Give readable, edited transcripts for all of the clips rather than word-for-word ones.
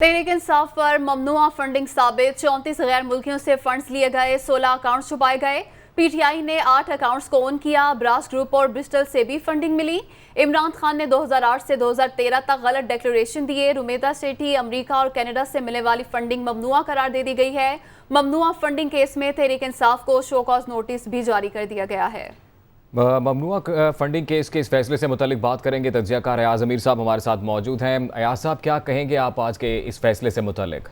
तहरीक इंसाफ पर ममनुआ फंडिंग साबित, 34 गैर मुल्कियों से फंड्स लिए गए, 16 अकाउंट छुपाए गए। पीटीआई ने 8 अकाउंट्स को ऑन किया। ब्रास ग्रुप और ब्रिस्टल से भी फंडिंग मिली। इमरान खान ने 2008 से 2013 तक गलत डिक्लेरेशन दिए। रुमेदा सेठी अमेरिका और कनाडा से मिलने वाली फंडिंग ममनुआ करार दे दी गई है। ममनुआ फंडिंग केस में तहरीक इंसाफ को शो कॉज नोटिस भी जारी कर दिया गया है। ममनुआ फंडिंग केस के इस फैसले से मुतालिक बात करेंगे। तज्ज़ियाकार अयाज अमीर साहब हमारे साथ मौजूद हैं। अयाज साहब, क्या कहेंगे आप आज के इस फैसले से मुतालिक?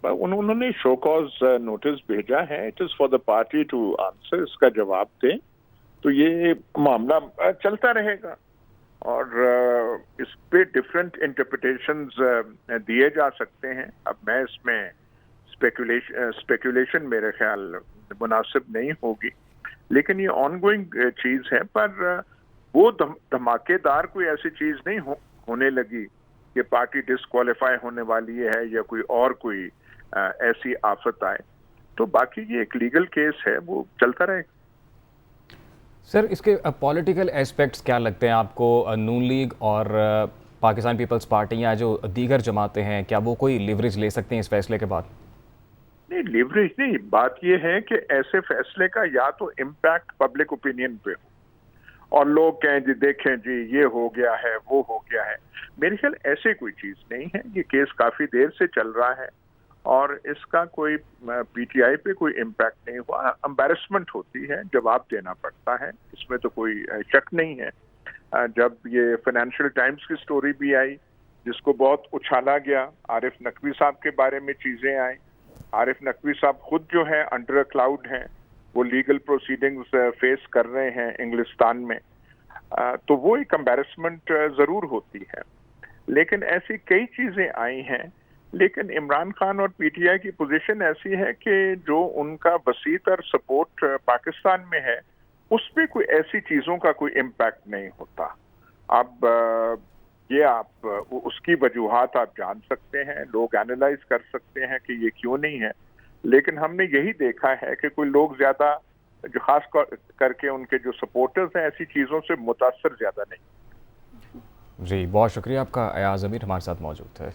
उन्होंने शो कॉज नोटिस भेजा है। It is for the party to answer, इसका जवाब दें। तो ये मामला चलता रहेगा और इस पे डिफरेंट इंटरप्रिटेशंस दिए जा सकते हैं। अब मैं इसमें स्पेकुलेशन मेरे ख्याल मुनासिब नहीं होगी, लेकिन ये ऑनगोइंग चीज है। पर वो धमाकेदार कोई ऐसी चीज नहीं होने लगी कि पार्टी डिस्क्वालीफाई होने वाली है या कोई ऐसी आफत आए। तो बाकी ये एक लीगल केस है, वो चलता रहेगा। सर, इसके पॉलिटिकल एस्पेक्ट्स क्या लगते हैं आपको? नून लीग और पाकिस्तान पीपल्स पार्टी या जो दीगर जमातें हैं, क्या वो कोई लिवरेज ले सकते हैं इस फैसले के बाद? नहीं, लिवरेज नहीं। बात यह है कि ऐसे फैसले का या तो इम्पैक्ट पब्लिक ओपिनियन पे हो और लोग कहें जी देखें जी ये हो गया है, वो हो गया है। मेरे ख्याल ऐसे कोई चीज नहीं है। ये केस काफी देर से चल रहा है और इसका कोई पीटीआई पे कोई इम्पैक्ट नहीं हुआ। एम्बैरेसमेंट होती है, जवाब देना पड़ता है, इसमें तो कोई शक नहीं है। जब ये फाइनेंशियल टाइम्स की स्टोरी भी आई जिसको बहुत उछाला गया, आरिफ नकवी साहब के बारे में चीजें आई। आरिफ नकवी साहब खुद जो है अंडर अ क्लाउड हैं, वो लीगल प्रोसीडिंग्स फेस कर रहे हैं इंग्लिस्तान में। तो वो एक एम्बैरेसमेंट जरूर होती है। लेकिन ऐसी कई चीजें आई हैं। लेकिन इमरान खान और पीटीआई की पोजीशन ऐसी है कि जो उनका वसीतर सपोर्ट पाकिस्तान में है, उस पर कोई ऐसी चीजों का कोई इम्पैक्ट नहीं होता। अब ये आप उसकी वजूहात आप जान सकते हैं, लोग एनालाइज कर सकते हैं कि ये क्यों नहीं है। लेकिन हमने यही देखा है कि कोई लोग ज्यादा, जो खास करके उनके जो सपोर्टर्स हैं, ऐसी चीजों से मुतासर ज्यादा नहीं। जी, बहुत शुक्रिया आपका। अयाज अमीर हमारे साथ मौजूद थे।